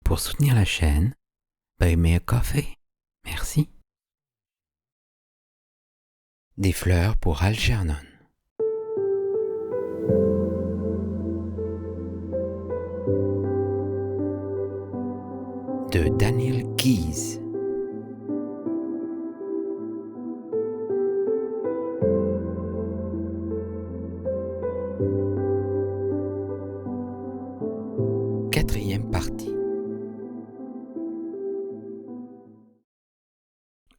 Pour soutenir la chaîne, Buy Me a Coffee. Merci. Des fleurs pour Algernon. De Daniel Keyes. Quatrième partie.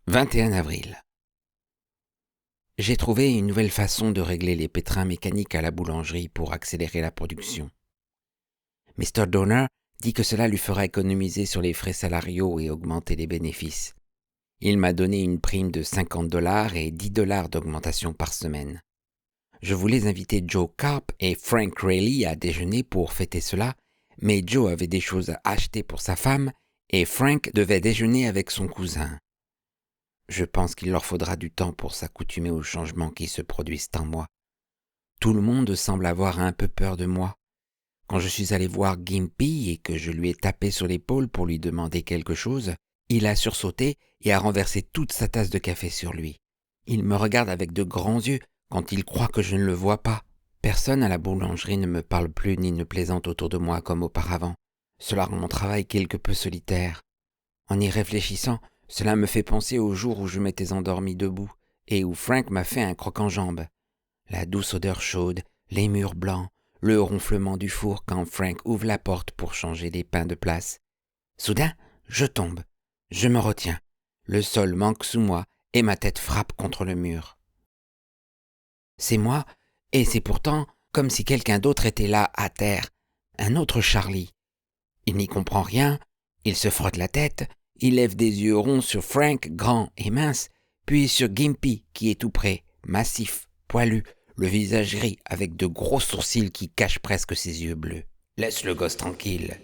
21 avril. J'ai trouvé une nouvelle façon de régler les pétrins mécaniques à la boulangerie pour accélérer la production. Mr. Donner dit que cela lui fera économiser sur les frais salariaux et augmenter les bénéfices. Il m'a donné une prime de $50 et $10 d'augmentation par semaine. Je voulais inviter Joe Carp et Frank Rayleigh à déjeuner pour fêter cela, mais Joe avait des choses à acheter pour sa femme et Frank devait déjeuner avec son cousin. Je pense qu'il leur faudra du temps pour s'accoutumer aux changements qui se produisent en moi. Tout le monde semble avoir un peu peur de moi. Quand je suis allé voir Gimpy et que je lui ai tapé sur l'épaule pour lui demander quelque chose, il a sursauté et a renversé toute sa tasse de café sur lui. Il me regarde avec de grands yeux quand il croit que je ne le vois pas. Personne à la boulangerie ne me parle plus ni ne plaisante autour de moi comme auparavant. Cela rend mon travail quelque peu solitaire. En y réfléchissant, cela me fait penser au jour où je m'étais endormi debout et où Frank m'a fait un croc-en-jambe. La douce odeur chaude, les murs blancs, le ronflement du four quand Frank ouvre la porte pour changer les pains de place. Soudain, je tombe. Je me retiens. Le sol manque sous moi et ma tête frappe contre le mur. C'est moi, et c'est pourtant comme si quelqu'un d'autre était là, à terre. Un autre Charlie. Il n'y comprend rien, il se frotte la tête, il lève des yeux ronds sur Frank, grand et mince, puis sur Gimpy, qui est tout près, massif, poilu, le visage gris avec de gros sourcils qui cachent presque ses yeux bleus. « Laisse le gosse tranquille, »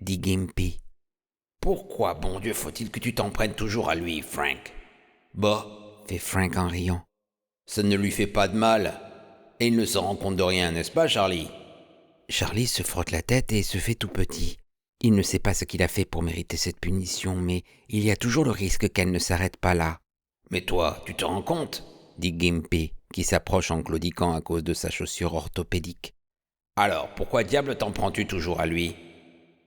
dit Gimpy. « Pourquoi, bon Dieu, faut-il que tu t'en prennes toujours à lui, Frank ?»« Bah, » fait Frank en riant. « Ça ne lui fait pas de mal. Et il ne se rend compte de rien, n'est-ce pas, Charlie ?» Charlie se frotte la tête et se fait tout petit. Il ne sait pas ce qu'il a fait pour mériter cette punition, mais il y a toujours le risque qu'elle ne s'arrête pas là. « Mais toi, tu te rends compte ?» dit Gimpy, qui s'approche en claudiquant à cause de sa chaussure orthopédique. « Alors, pourquoi diable t'en prends-tu toujours à lui ?»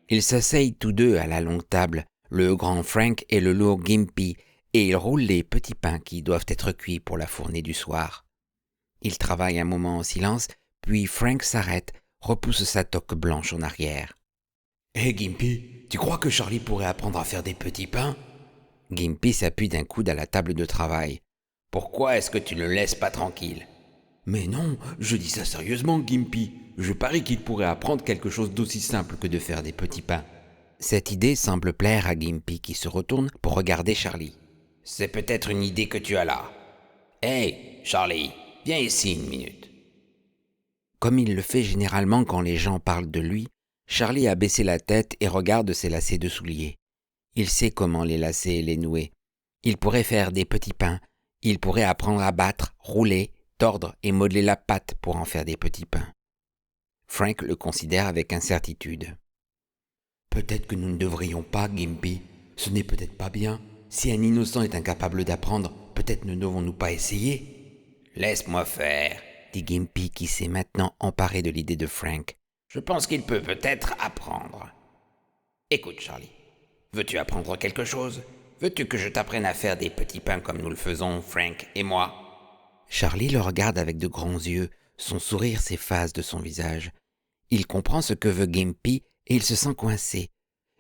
Ils s'asseyent tous deux à la longue table, le grand Frank et le lourd Gimpy, et ils roulent les petits pains qui doivent être cuits pour la fournée du soir. Ils travaillent un moment en silence, puis Frank s'arrête, repousse sa toque blanche en arrière. « Hé Gimpy, tu crois que Charlie pourrait apprendre à faire des petits pains ?» Gimpy s'appuie d'un coude à la table de travail. « Pourquoi est-ce que tu ne le laisses pas tranquille ?»« Mais non, je dis ça sérieusement, Gimpy. Je parie qu'il pourrait apprendre quelque chose d'aussi simple que de faire des petits pains. » Cette idée semble plaire à Gimpy qui se retourne pour regarder Charlie. « C'est peut-être une idée que tu as là. Hé, Charlie, viens ici une minute. » Comme il le fait généralement quand les gens parlent de lui, Charlie a baissé la tête et regarde ses lacets de souliers. Il sait comment les lacer et les nouer. Il pourrait faire des petits pains. Il pourrait apprendre à battre, rouler, tordre et modeler la pâte pour en faire des petits pains. Frank le considère avec incertitude. « Peut-être que nous ne devrions pas, Gimpy. Ce n'est peut-être pas bien. Si un innocent est incapable d'apprendre, peut-être ne devons-nous pas essayer ?»« Laisse-moi faire, » dit Gimpy qui s'est maintenant emparé de l'idée de Frank. « Je pense qu'il peut peut-être apprendre. Écoute, Charlie, veux-tu apprendre quelque chose ? Veux-tu que je t'apprenne à faire des petits pains comme nous le faisons, Frank et moi ?» Charlie le regarde avec de grands yeux, son sourire s'efface de son visage. Il comprend ce que veut Gimpy et il se sent coincé.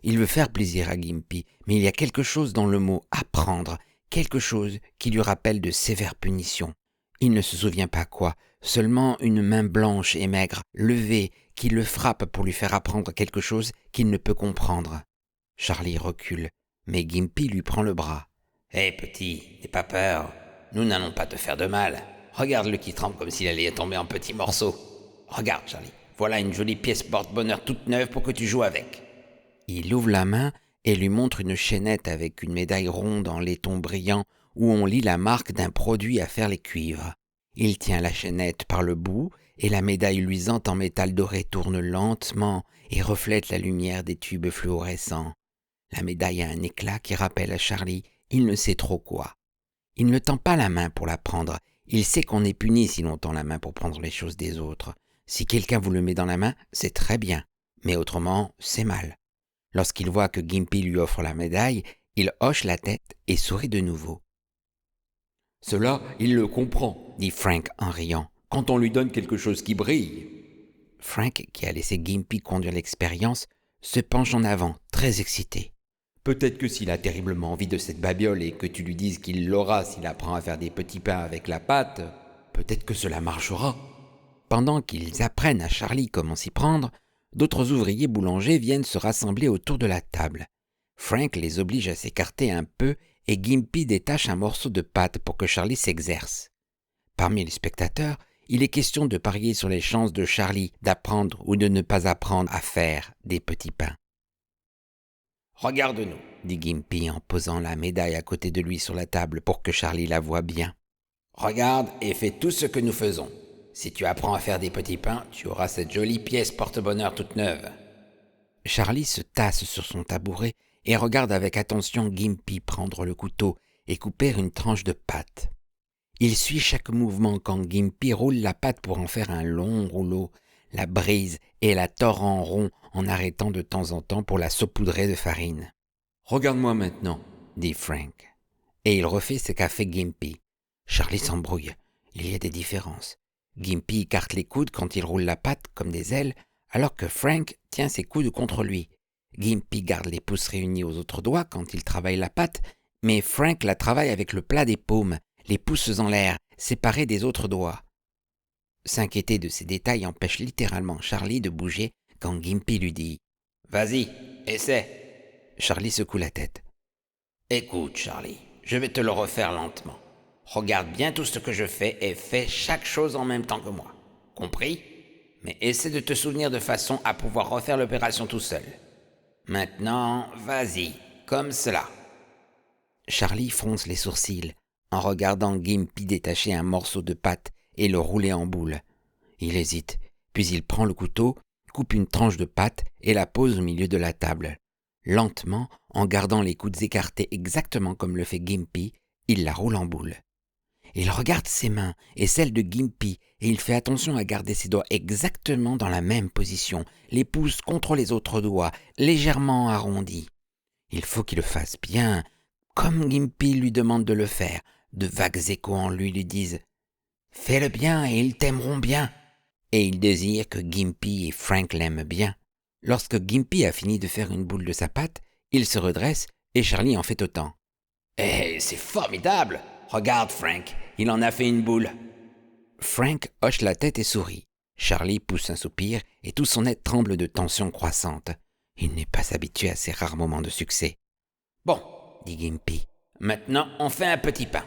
Il veut faire plaisir à Gimpy, mais il y a quelque chose dans le mot « apprendre », quelque chose qui lui rappelle de sévères punitions. Il ne se souvient pas quoi, seulement une main blanche et maigre, levée, qui le frappe pour lui faire apprendre quelque chose qu'il ne peut comprendre. Charlie recule, mais Gimpy lui prend le bras. « Hé petit, n'aie pas peur, nous n'allons pas te faire de mal. Regarde-le qui tremble comme s'il allait tomber en petits morceaux. Regarde Charlie, voilà une jolie pièce porte-bonheur toute neuve pour que tu joues avec. » Il ouvre la main et lui montre une chaînette avec une médaille ronde en laiton brillant où on lit la marque d'un produit à faire les cuivres. Il tient la chaînette par le bout et la médaille luisante en métal doré tourne lentement et reflète la lumière des tubes fluorescents. La médaille a un éclat qui rappelle à Charlie, il ne sait trop quoi. Il ne tend pas la main pour la prendre. Il sait qu'on est puni si l'on tend la main pour prendre les choses des autres. Si quelqu'un vous le met dans la main, c'est très bien, mais autrement, c'est mal. Lorsqu'il voit que Gimpy lui offre la médaille, il hoche la tête et sourit de nouveau. « Cela, il le comprend, » dit Frank en riant. « quand on lui donne quelque chose qui brille. » Frank, qui a laissé Gimpy conduire l'expérience, se penche en avant, très excité. « Peut-être que s'il a terriblement envie de cette babiole et que tu lui dises qu'il l'aura s'il apprend à faire des petits pains avec la pâte, peut-être que cela marchera. » Pendant qu'ils apprennent à Charlie comment s'y prendre, d'autres ouvriers boulangers viennent se rassembler autour de la table. Frank les oblige à s'écarter un peu et Gimpy détache un morceau de pâte pour que Charlie s'exerce. Parmi les spectateurs, il est question de parier sur les chances de Charlie d'apprendre ou de ne pas apprendre à faire des petits pains. « Regarde-nous, » dit Gimpy en posant la médaille à côté de lui sur la table pour que Charlie la voie bien. « Regarde et fais tout ce que nous faisons. Si tu apprends à faire des petits pains, tu auras cette jolie pièce porte-bonheur toute neuve. » Charlie se tasse sur son tabouret et regarde avec attention Gimpy prendre le couteau et couper une tranche de pâte. Il suit chaque mouvement quand Gimpy roule la pâte pour en faire un long rouleau, la brise et la tord en rond en arrêtant de temps en temps pour la saupoudrer de farine. « Regarde-moi maintenant, » dit Frank. Et il refait ce qu'a fait Gimpy. Charlie s'embrouille. Il y a des différences. Gimpy écarte les coudes quand il roule la pâte comme des ailes, alors que Frank tient ses coudes contre lui. Gimpy garde les pouces réunis aux autres doigts quand il travaille la pâte, mais Frank la travaille avec le plat des paumes, les pouces en l'air, séparés des autres doigts. S'inquiéter de ces détails empêche littéralement Charlie de bouger quand Gimpy lui dit « Vas-y, essaie. » Charlie secoue la tête. « Écoute, Charlie, je vais te le refaire lentement. Regarde bien tout ce que je fais et fais chaque chose en même temps que moi. Compris? Mais essaie de te souvenir de façon à pouvoir refaire l'opération tout seul. Maintenant, vas-y, comme cela. » Charlie fronce les sourcils en regardant Gimpy détacher un morceau de pâte et le rouler en boule. Il hésite, puis il prend le couteau, coupe une tranche de pâte et la pose au milieu de la table. Lentement, en gardant les coudes écartés exactement comme le fait Gimpy, il la roule en boule. Il regarde ses mains et celles de Gimpy et il fait attention à garder ses doigts exactement dans la même position, les pouces contre les autres doigts, légèrement arrondis. Il faut qu'il le fasse bien, comme Gimpy lui demande de le faire. De vagues échos en lui disent « Fais-le bien et ils t'aimeront bien !» Et il désire que Gimpy et Frank l'aiment bien. Lorsque Gimpy a fini de faire une boule de sa pâte, il se redresse et Charlie en fait autant. « Eh, c'est formidable! Regarde, Frank, il en a fait une boule. » Frank hoche la tête et sourit. Charlie pousse un soupir et tout son être tremble de tension croissante. Il n'est pas habitué à ces rares moments de succès. « Bon, » dit Gimpy, « maintenant on fait un petit pain. »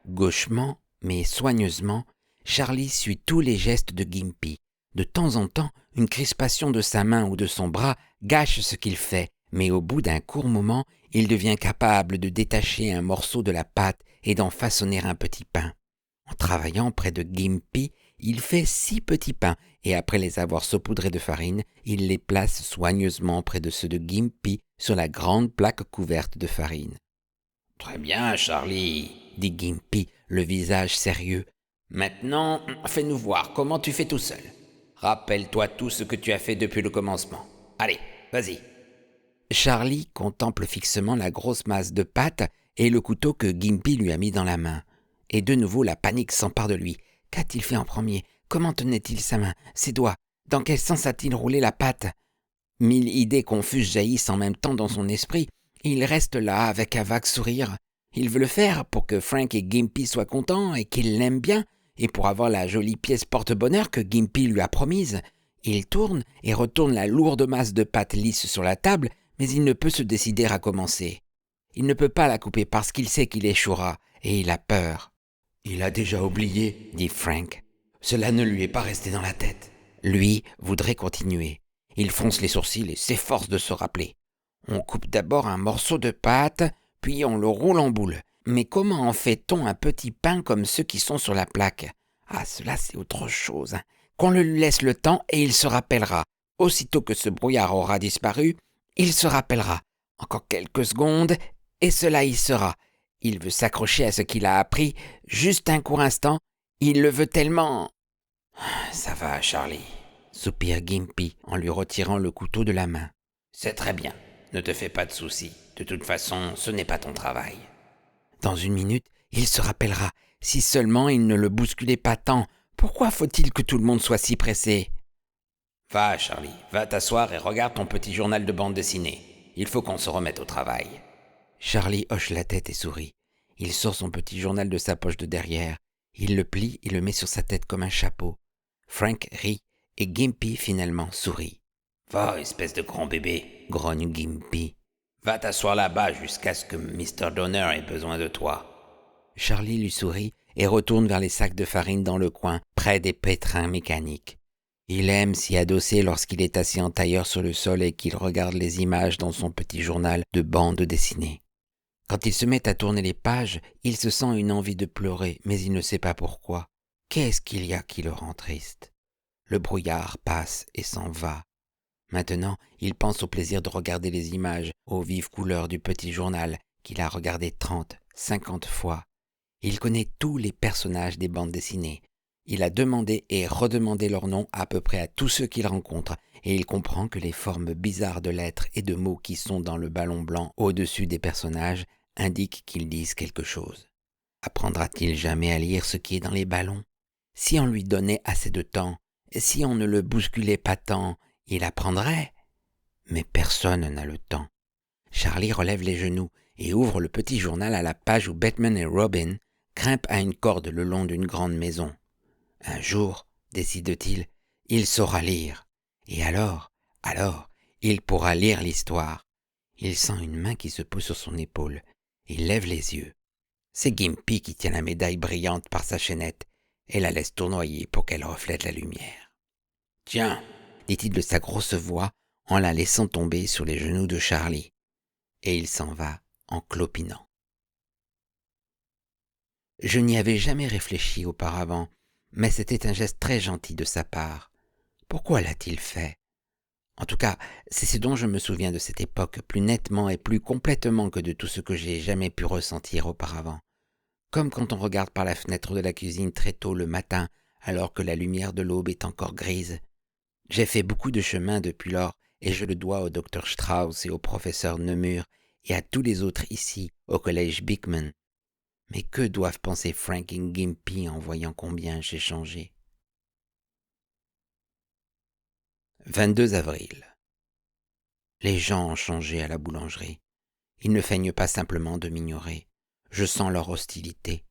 Gauchement, mais soigneusement, Charlie suit tous les gestes de Gimpy. De temps en temps, une crispation de sa main ou de son bras gâche ce qu'il fait, mais au bout d'un court moment, il devient capable de détacher un morceau de la pâte et d'en façonner un petit pain. En travaillant près de Gimpy, il fait 6 petits pains et après les avoir saupoudrés de farine, il les place soigneusement près de ceux de Gimpy sur la grande plaque couverte de farine. « Très bien, Charlie, » dit Gimpy, le visage sérieux. « Maintenant, fais-nous voir comment tu fais tout seul. Rappelle-toi tout ce que tu as fait depuis le commencement. Allez, vas-y. » Charlie contemple fixement la grosse masse de pâte et le couteau que Gimpy lui a mis dans la main. Et de nouveau la panique s'empare de lui. Qu'a-t-il fait en premier? Comment tenait-il sa main, ses doigts? Dans quel sens a-t-il roulé la pâte? 1000 idées confuses jaillissent en même temps dans son esprit. Il reste là avec un vague sourire. Il veut le faire pour que Frank et Gimpy soient contents et qu'ils l'aiment bien, et pour avoir la jolie pièce porte-bonheur que Gimpy lui a promise. Il tourne et retourne la lourde masse de pâte lisse sur la table, mais il ne peut se décider à commencer. Il ne peut pas la couper parce qu'il sait qu'il échouera, et il a peur. « Il a déjà oublié, » dit Frank. « Cela ne lui est pas resté dans la tête. » Lui voudrait continuer. Il fronce les sourcils et s'efforce de se rappeler. On coupe d'abord un morceau de pâte, puis on le roule en boule. Mais comment en fait-on un petit pain comme ceux qui sont sur la plaque? Ah, cela c'est autre chose. Qu'on lui laisse le temps et il se rappellera. Aussitôt que ce brouillard aura disparu, il se rappellera. Encore quelques secondes, et cela y sera. Il veut s'accrocher à ce qu'il a appris, juste un court instant. Il le veut tellement. Ça va, Charlie. Soupire Gimpy en lui retirant le couteau de la main. C'est très bien. Ne te fais pas de soucis. De toute façon, ce n'est pas ton travail. Dans une minute, il se rappellera. Si seulement il ne le bousculait pas tant. Pourquoi faut-il que tout le monde soit si pressé? Va, Charlie, va t'asseoir et regarde ton petit journal de bande dessinée. Il faut qu'on se remette au travail. Charlie hoche la tête et sourit. Il sort son petit journal de sa poche de derrière. Il le plie et le met sur sa tête comme un chapeau. Frank rit et Gimpy finalement sourit. Va, espèce de grand bébé, grogne Gimpy. Va t'asseoir là-bas jusqu'à ce que Mr. Donner ait besoin de toi. Charlie lui sourit et retourne vers les sacs de farine dans le coin, près des pétrins mécaniques. Il aime s'y adosser lorsqu'il est assis en tailleur sur le sol et qu'il regarde les images dans son petit journal de bande dessinée. Quand il se met à tourner les pages, il se sent une envie de pleurer, mais il ne sait pas pourquoi. Qu'est-ce qu'il y a qui le rend triste? Le brouillard passe et s'en va. Maintenant, il pense au plaisir de regarder les images, aux vives couleurs du petit journal qu'il a regardé 30, 50 fois. Il connaît tous les personnages des bandes dessinées. Il a demandé et redemandé leur nom à peu près à tous ceux qu'il rencontre, et il comprend que les formes bizarres de lettres et de mots qui sont dans le ballon blanc au-dessus des personnages indiquent qu'ils disent quelque chose. Apprendra-t-il jamais à lire ce qui est dans les ballons? Si on lui donnait assez de temps, si on ne le bousculait pas tant, il apprendrait. Mais personne n'a le temps. Charlie relève les genoux et ouvre le petit journal à la page où Batman et Robin grimpent à une corde le long d'une grande maison. Un jour, décide-t-il, il saura lire. Et alors, il pourra lire l'histoire. Il sent une main qui se pose sur son épaule. Il lève les yeux. C'est Gimpy qui tient la médaille brillante par sa chaînette et la laisse tournoyer pour qu'elle reflète la lumière. « Tiens !» dit-il de sa grosse voix en la laissant tomber sur les genoux de Charlie. Et il s'en va en clopinant. Je n'y avais jamais réfléchi auparavant, mais c'était un geste très gentil de sa part. Pourquoi l'a-t-il fait? En tout cas, c'est ce dont je me souviens de cette époque plus nettement et plus complètement que de tout ce que j'ai jamais pu ressentir auparavant. Comme quand on regarde par la fenêtre de la cuisine très tôt le matin, alors que la lumière de l'aube est encore grise. J'ai fait beaucoup de chemin depuis lors, et je le dois au docteur Strauss et au professeur Nemur, et à tous les autres ici, au collège Beekman. Mais que doivent penser Frank et Gimpy en voyant combien j'ai changé? 22 avril. Les gens ont changé à la boulangerie. Ils ne feignent pas simplement de m'ignorer. Je sens leur hostilité.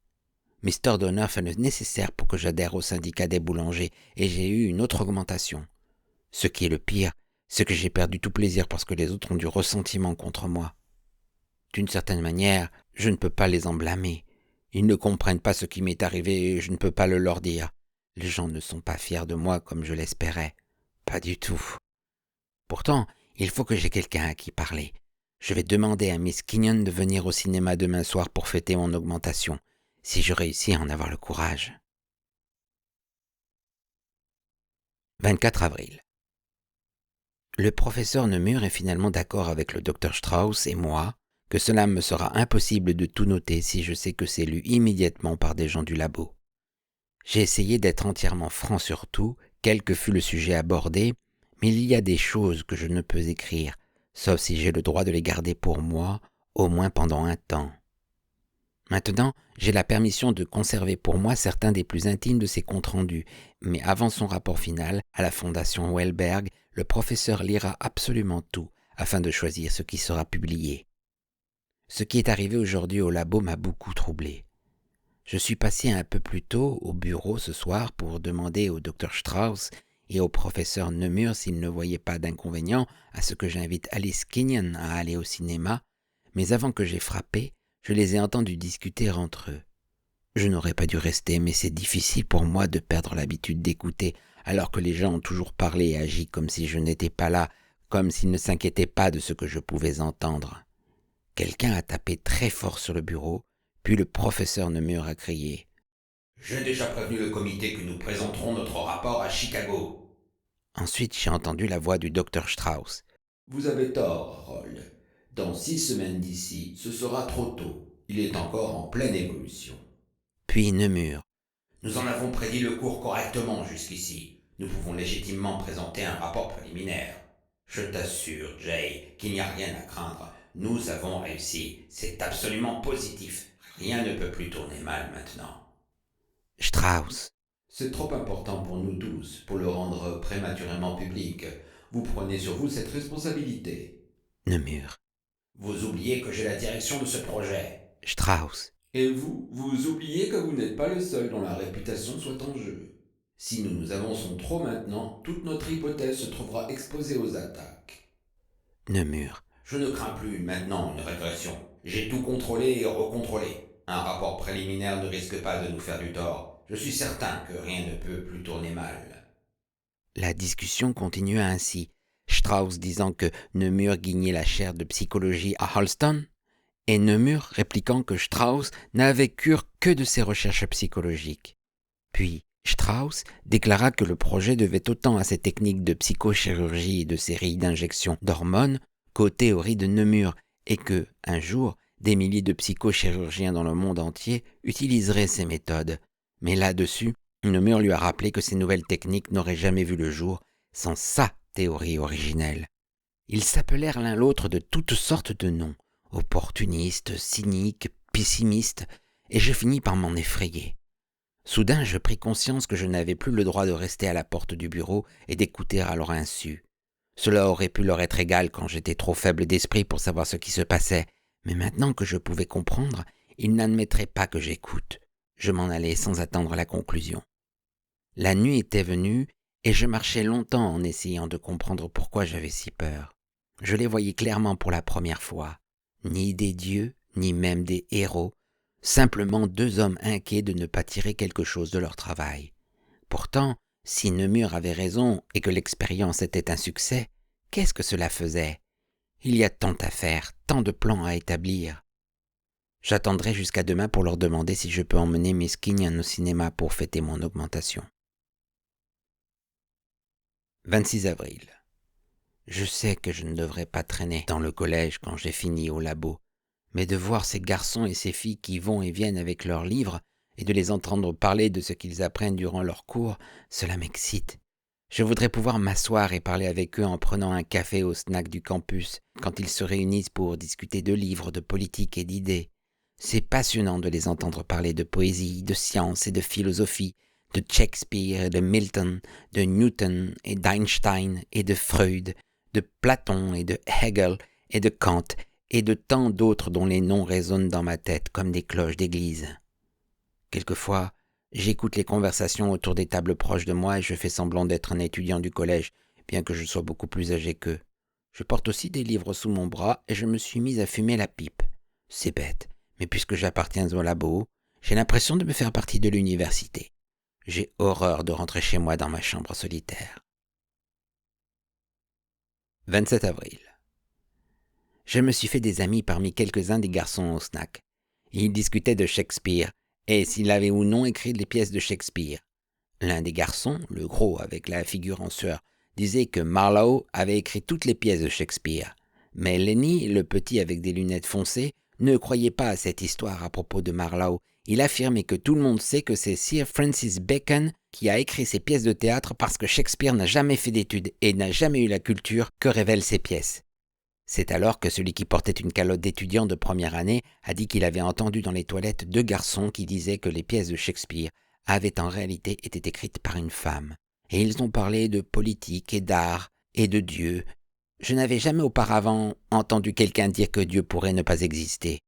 Mr. Donner fait le nécessaire pour que j'adhère au syndicat des boulangers et j'ai eu une autre augmentation. Ce qui est le pire, c'est que j'ai perdu tout plaisir parce que les autres ont du ressentiment contre moi. D'une certaine manière, je ne peux pas les en blâmer. Ils ne comprennent pas ce qui m'est arrivé et je ne peux pas le leur dire. Les gens ne sont pas fiers de moi comme je l'espérais. Pas du tout. Pourtant, il faut que j'aie quelqu'un à qui parler. Je vais demander à Miss Kenyon de venir au cinéma demain soir pour fêter mon augmentation, si je réussis à en avoir le courage. 24 avril. Le professeur Nemur est finalement d'accord avec le docteur Strauss et moi que cela me sera impossible de tout noter si je sais que c'est lu immédiatement par des gens du labo. J'ai essayé d'être entièrement franc sur tout, quel que fût le sujet abordé, mais il y a des choses que je ne peux écrire, sauf si j'ai le droit de les garder pour moi, au moins pendant un temps. Maintenant, j'ai la permission de conserver pour moi certains des plus intimes de ses comptes rendus, mais avant son rapport final, à la Fondation Wellberg, le professeur lira absolument tout, afin de choisir ce qui sera publié. Ce qui est arrivé aujourd'hui au labo m'a beaucoup troublé. Je suis passé un peu plus tôt au bureau ce soir pour demander au Dr Strauss et au professeur Nemur s'ils ne voyaient pas d'inconvénient à ce que j'invite Alice Kenyon à aller au cinéma, mais avant que j'aie frappé, je les ai entendus discuter entre eux. Je n'aurais pas dû rester, mais c'est difficile pour moi de perdre l'habitude d'écouter, alors que les gens ont toujours parlé et agi comme si je n'étais pas là, comme s'ils ne s'inquiétaient pas de ce que je pouvais entendre. Quelqu'un a tapé très fort sur le bureau, puis le professeur Nemur a crié « J'ai déjà prévenu le comité que nous présenterons notre rapport à Chicago. » Ensuite, j'ai entendu la voix du docteur Strauss. « Vous avez tort, Harold. Dans 6 semaines d'ici, ce sera trop tôt. Il est encore en pleine évolution. » Puis Nemur. « Nous en avons prédit le cours correctement jusqu'ici. Nous pouvons légitimement présenter un rapport préliminaire. Je t'assure, Jay, qu'il n'y a rien à craindre. Nous avons réussi. C'est absolument positif. Rien ne peut plus tourner mal maintenant. » Strauss. « C'est trop important pour nous tous, pour le rendre prématurément public. Vous prenez sur vous cette responsabilité. » Nemur. « Vous oubliez que j'ai la direction de ce projet. » Strauss. « Et vous oubliez que vous n'êtes pas le seul dont la réputation soit en jeu. Si nous avançons trop maintenant, toute notre hypothèse se trouvera exposée aux attaques. » Nemur. « Je ne crains plus maintenant une régression. J'ai tout contrôlé et recontrôlé. Un rapport préliminaire ne risque pas de nous faire du tort. Je suis certain que rien ne peut plus tourner mal. » La discussion continua ainsi, Strauss disant que Nemur guignait la chaire de psychologie à Holston, et Nemur répliquant que Strauss n'avait cure que de ses recherches psychologiques. Puis Strauss déclara que le projet devait autant à ses techniques de psychochirurgie et de séries d'injections d'hormones qu'aux théories de Nemur, et que, un jour, des milliers de psychochirurgiens dans le monde entier utiliseraient ces méthodes. Mais là-dessus, Nemur lui a rappelé que ces nouvelles techniques n'auraient jamais vu le jour sans sa théorie originelle. Ils s'appelèrent l'un l'autre de toutes sortes de noms, opportunistes, cyniques, pessimistes, et je finis par m'en effrayer. Soudain, je pris conscience que je n'avais plus le droit de rester à la porte du bureau et d'écouter à leur insu. Cela aurait pu leur être égal quand j'étais trop faible d'esprit pour savoir ce qui se passait, mais maintenant que je pouvais comprendre, ils n'admettraient pas que j'écoute. Je m'en allais sans attendre la conclusion. La nuit était venue et je marchais longtemps en essayant de comprendre pourquoi j'avais si peur. Je les voyais clairement pour la première fois. Ni des dieux, ni même des héros, simplement 2 hommes inquiets de ne pas tirer quelque chose de leur travail. Pourtant, si Nemur avait raison et que l'expérience était un succès, qu'est-ce que cela faisait? Il y a tant à faire, tant de plans à établir. J'attendrai jusqu'à demain pour leur demander si je peux emmener Miss Kinnian au cinéma pour fêter mon augmentation. 26 avril. Je sais que je ne devrais pas traîner dans le collège quand j'ai fini au labo, mais de voir ces garçons et ces filles qui vont et viennent avec leurs livres et de les entendre parler de ce qu'ils apprennent durant leurs cours, cela m'excite. Je voudrais pouvoir m'asseoir et parler avec eux en prenant un café au snack du campus quand ils se réunissent pour discuter de livres, de politique et d'idées. C'est passionnant de les entendre parler de poésie, de science et de philosophie, de Shakespeare et de Milton, de Newton et d'Einstein et de Freud, de Platon et de Hegel et de Kant et de tant d'autres dont les noms résonnent dans ma tête comme des cloches d'église. Quelquefois, j'écoute les conversations autour des tables proches de moi et je fais semblant d'être un étudiant du collège, bien que je sois beaucoup plus âgé qu'eux. Je porte aussi des livres sous mon bras et je me suis mis à fumer la pipe. C'est bête, mais puisque j'appartiens au labo, j'ai l'impression de me faire partie de l'université. J'ai horreur de rentrer chez moi dans ma chambre solitaire. 27 avril. Je me suis fait des amis parmi quelques-uns des garçons au snack. Ils discutaient de Shakespeare et s'il avait ou non écrit les pièces de Shakespeare. L'un des garçons, le gros avec la figure en sueur, disait que Marlowe avait écrit toutes les pièces de Shakespeare. Mais Lenny, le petit avec des lunettes foncées, ne croyait pas à cette histoire à propos de Marlowe. Il affirmait que tout le monde sait que c'est Sir Francis Bacon qui a écrit ses pièces de théâtre parce que Shakespeare n'a jamais fait d'études et n'a jamais eu la culture que révèlent ses pièces. C'est alors que celui qui portait une calotte d'étudiant de première année a dit qu'il avait entendu dans les toilettes 2 garçons qui disaient que les pièces de Shakespeare avaient en réalité été écrites par une femme. Et ils ont parlé de politique et d'art et de Dieu. Je n'avais jamais auparavant entendu quelqu'un dire que Dieu pourrait ne pas exister.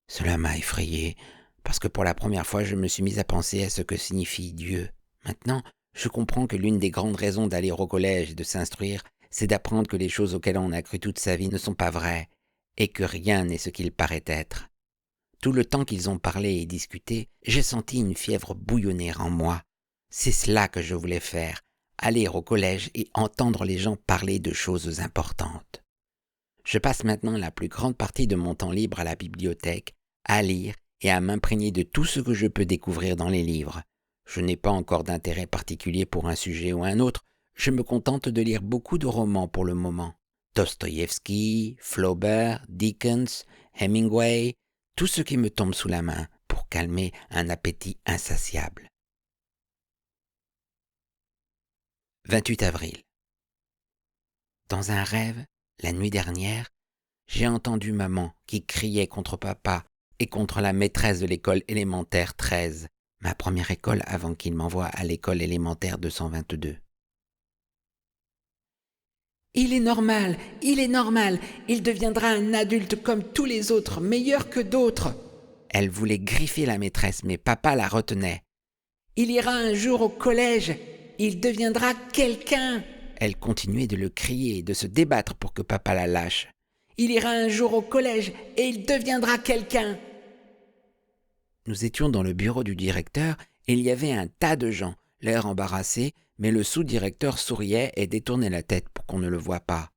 Cela m'a effrayé, parce que pour la première fois je me suis mis à penser à ce que signifie Dieu. Maintenant, je comprends que l'une des grandes raisons d'aller au collège et de s'instruire, c'est d'apprendre que les choses auxquelles on a cru toute sa vie ne sont pas vraies, et que rien n'est ce qu'il paraît être. Tout le temps qu'ils ont parlé et discuté, j'ai senti une fièvre bouillonner en moi. C'est cela que je voulais faire, aller au collège et entendre les gens parler de choses importantes. Je passe maintenant la plus grande partie de mon temps libre à la bibliothèque, à lire et à m'imprégner de tout ce que je peux découvrir dans les livres. Je n'ai pas encore d'intérêt particulier pour un sujet ou un autre, Je me contente de lire beaucoup de romans pour le moment. Dostoïevski, Flaubert, Dickens, Hemingway, tout ce qui me tombe sous la main pour calmer un appétit insatiable. 28 avril. Dans un rêve, la nuit dernière, j'ai entendu maman qui criait contre papa et contre la maîtresse de l'école élémentaire 13, ma première école avant qu'il m'envoie à l'école élémentaire 222. Il est normal, il deviendra un adulte comme tous les autres, meilleur que d'autres. Elle voulait griffer la maîtresse, mais papa la retenait. Il ira un jour au collège, il deviendra quelqu'un. Elle continuait de le crier et de se débattre pour que papa la lâche. Il ira un jour au collège et il deviendra quelqu'un. Nous étions dans le bureau du directeur et il y avait un tas de gens, l'air embarrassé, mais le sous-directeur souriait et détournait la tête pour qu'on ne le voie pas.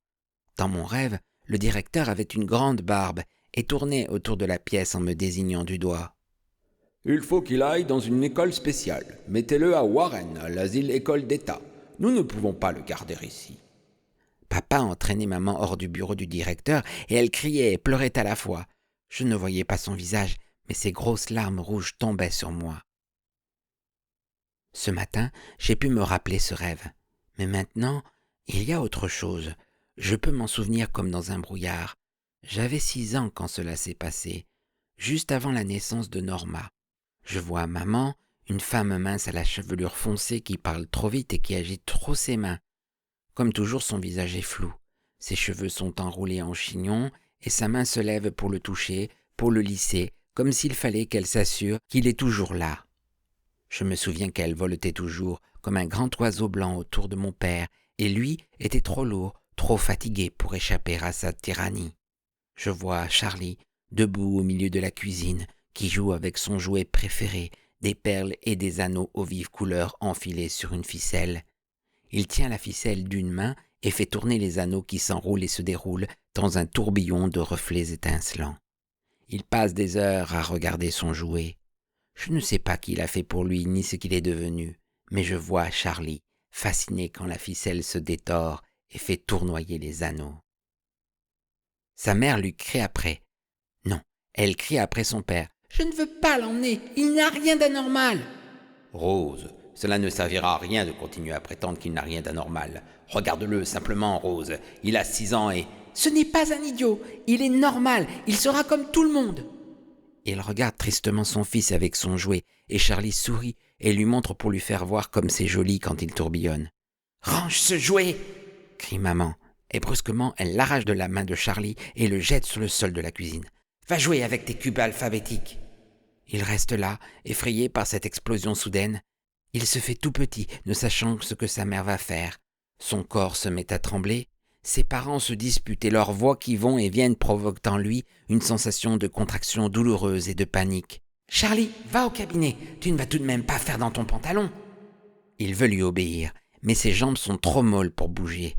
Dans mon rêve, le directeur avait une grande barbe et tournait autour de la pièce en me désignant du doigt. « Il faut qu'il aille dans une école spéciale. Mettez-le à Warren, à l'asile école d'État. Nous ne pouvons pas le garder ici. » Papa entraînait maman hors du bureau du directeur et elle criait et pleurait à la fois. Je ne voyais pas son visage, mais ses grosses larmes rouges tombaient sur moi. Ce matin, j'ai pu me rappeler ce rêve. Mais maintenant, il y a autre chose. Je peux m'en souvenir comme dans un brouillard. J'avais 6 ans quand cela s'est passé, juste avant la naissance de Norma. Je vois maman, une femme mince à la chevelure foncée qui parle trop vite et qui agite trop ses mains. Comme toujours, son visage est flou. Ses cheveux sont enroulés en chignon et sa main se lève pour le toucher, pour le lisser, comme s'il fallait qu'elle s'assure qu'il est toujours là. Je me souviens qu'elle voletait toujours, comme un grand oiseau blanc autour de mon père, et lui était trop lourd, trop fatigué pour échapper à sa tyrannie. Je vois Charlie, debout au milieu de la cuisine, qui joue avec son jouet préféré, des perles et des anneaux aux vives couleurs enfilés sur une ficelle. Il tient la ficelle d'une main et fait tourner les anneaux qui s'enroulent et se déroulent dans un tourbillon de reflets étincelants. Il passe des heures à regarder son jouet. Je ne sais pas qui l'a fait pour lui ni ce qu'il est devenu, mais je vois Charlie, fasciné quand la ficelle se détord et fait tournoyer les anneaux. Sa mère lui crie après. Non, elle crie après son père. « Je ne veux pas l'emmener, il n'a rien d'anormal !» « Rose, cela ne servira à rien de continuer à prétendre qu'il n'a rien d'anormal. Regarde-le simplement, Rose, il a 6 ans et... »« Ce n'est pas un idiot, il est normal, il sera comme tout le monde !» Il regarde tristement son fils avec son jouet, et Charlie sourit et lui montre pour lui faire voir comme c'est joli quand il tourbillonne. « Range ce jouet !» crie maman, et brusquement elle l'arrache de la main de Charlie et le jette sur le sol de la cuisine. « Va jouer avec tes cubes alphabétiques !» Il reste là, effrayé par cette explosion soudaine. Il se fait tout petit, ne sachant ce que sa mère va faire. Son corps se met à trembler. Ses parents se disputent et leurs voix qui vont et viennent provoquent en lui une sensation de contraction douloureuse et de panique. « Charlie, va au cabinet, tu ne vas tout de même pas faire dans ton pantalon !» Il veut lui obéir, mais ses jambes sont trop molles pour bouger.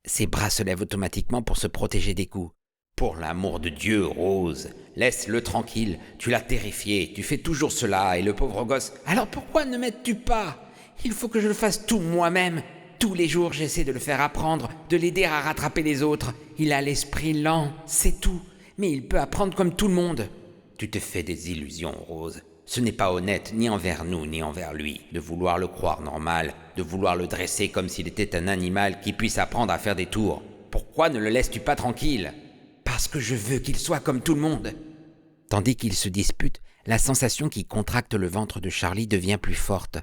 Ses bras se lèvent automatiquement pour se protéger des coups. « Pour l'amour de Dieu, Rose, laisse-le tranquille, tu l'as terrifié, tu fais toujours cela et le pauvre gosse... »« Alors pourquoi ne m'aides-tu pas ? Il faut que je le fasse tout moi-même. Tous les jours, j'essaie de le faire apprendre, de l'aider à rattraper les autres. Il a l'esprit lent, c'est tout, mais il peut apprendre comme tout le monde. » « Tu te fais des illusions, Rose. Ce n'est pas honnête, ni envers nous, ni envers lui, de vouloir le croire normal, de vouloir le dresser comme s'il était un animal qui puisse apprendre à faire des tours. Pourquoi ne le laisses-tu pas tranquille ? » Parce que je veux qu'il soit comme tout le monde. Tandis qu'ils se disputent, la sensation qui contracte le ventre de Charlie devient plus forte.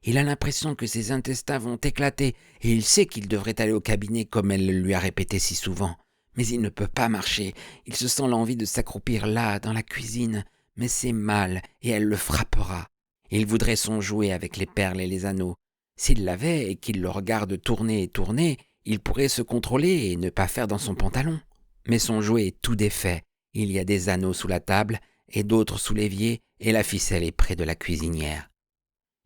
Il a l'impression que ses intestins vont éclater et il sait qu'il devrait aller au cabinet comme elle le lui a répété si souvent. Mais il ne peut pas marcher. Il se sent l'envie de s'accroupir là, dans la cuisine. Mais c'est mal et elle le frappera. Il voudrait son jouet avec les perles et les anneaux. S'il l'avait et qu'il le regarde tourner et tourner, il pourrait se contrôler et ne pas faire dans son pantalon. Mais son jouet est tout défait. Il y a des anneaux sous la table et d'autres sous l'évier et la ficelle est près de la cuisinière.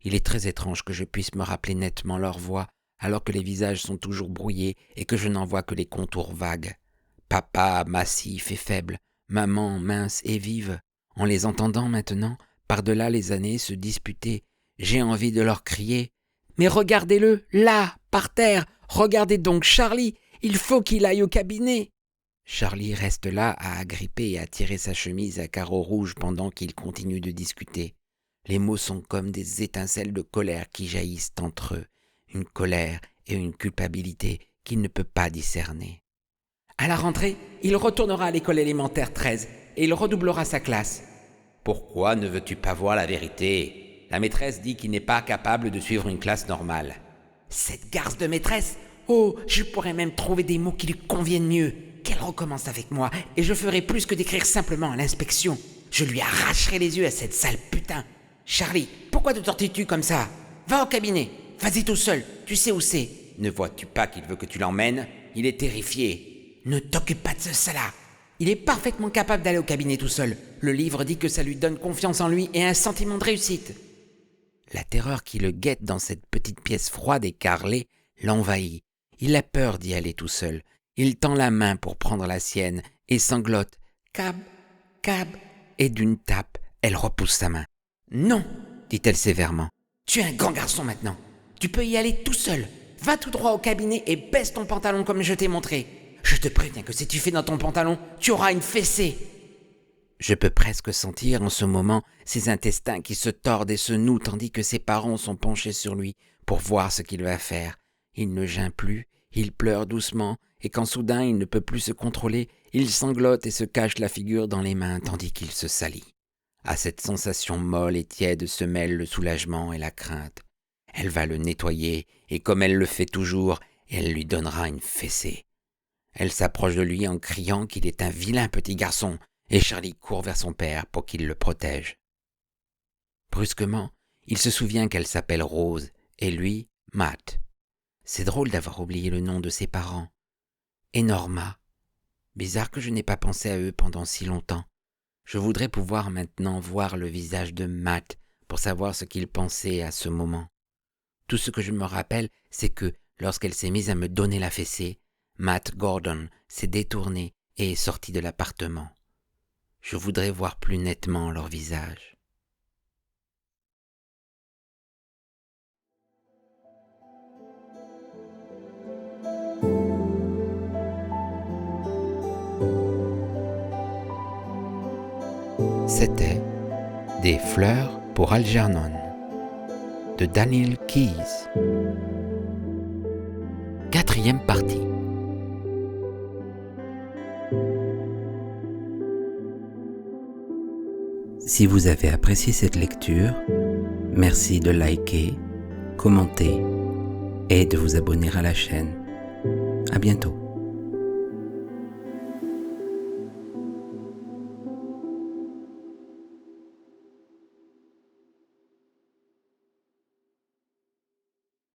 Il est très étrange que je puisse me rappeler nettement leur voix alors que les visages sont toujours brouillés et que je n'en vois que les contours vagues. Papa massif et faible, maman mince et vive. En les entendant maintenant, par-delà les années se disputer, j'ai envie de leur crier « Mais regardez-le, là, par terre. Regardez donc Charlie. Il faut qu'il aille au cabinet. » Charlie reste là à agripper et à tirer sa chemise à carreaux rouges pendant qu'ils continuent de discuter. Les mots sont comme des étincelles de colère qui jaillissent entre eux, une colère et une culpabilité qu'il ne peut pas discerner. À la rentrée, il retournera à l'école élémentaire 13 et il redoublera sa classe. « Pourquoi ne veux-tu pas voir la vérité ? La maîtresse dit qu'il n'est pas capable de suivre une classe normale. »« Cette garce de maîtresse! Oh, je pourrais même trouver des mots qui lui conviennent mieux. Qu'elle recommence avec moi et je ferai plus que d'écrire simplement à l'inspection. Je lui arracherai les yeux à cette sale putain. Charlie, pourquoi te tortilles-tu comme ça? Va au cabinet, vas-y tout seul, tu sais où c'est. » « Ne vois-tu pas qu'il veut que tu l'emmènes ? Il est terrifié. »« Ne t'occupe pas de ce sale-là. Il est parfaitement capable d'aller au cabinet tout seul. Le livre dit que ça lui donne confiance en lui et un sentiment de réussite. » La terreur qui le guette dans cette petite pièce froide et carrelée l'envahit. Il a peur d'y aller tout seul. Il tend la main pour prendre la sienne et sanglote. « Cab, cab !» Et d'une tape, elle repousse sa main. « Non !» dit-elle sévèrement. « Tu es un grand garçon maintenant. Tu peux y aller tout seul. Va tout droit au cabinet et baisse ton pantalon comme je t'ai montré. Je te préviens que si tu fais dans ton pantalon, tu auras une fessée. » Je peux presque sentir en ce moment ses intestins qui se tordent et se nouent tandis que ses parents sont penchés sur lui pour voir ce qu'il va faire. Il ne geint plus, il pleure doucement et quand soudain il ne peut plus se contrôler, il sanglote et se cache la figure dans les mains tandis qu'il se salit. À cette sensation molle et tiède se mêlent le soulagement et la crainte. Elle va le nettoyer et comme elle le fait toujours, elle lui donnera une fessée. Elle s'approche de lui en criant qu'il est un vilain petit garçon et Charlie court vers son père pour qu'il le protège. Brusquement, il se souvient qu'elle s'appelle Rose et lui, Matt. C'est drôle d'avoir oublié le nom de ses parents. Et Norma. Bizarre que je n'ai pas pensé à eux pendant si longtemps. Je voudrais pouvoir maintenant voir le visage de Matt pour savoir ce qu'il pensait à ce moment. Tout ce que je me rappelle, c'est que, lorsqu'elle s'est mise à me donner la fessée, Matt Gordon s'est détourné et est sorti de l'appartement. Je voudrais voir plus nettement leur visage. C'était Des fleurs pour Algernon de Daniel Keyes. 4e partie. Si vous avez apprécié cette lecture, merci de liker, commenter et de vous abonner à la chaîne. À bientôt.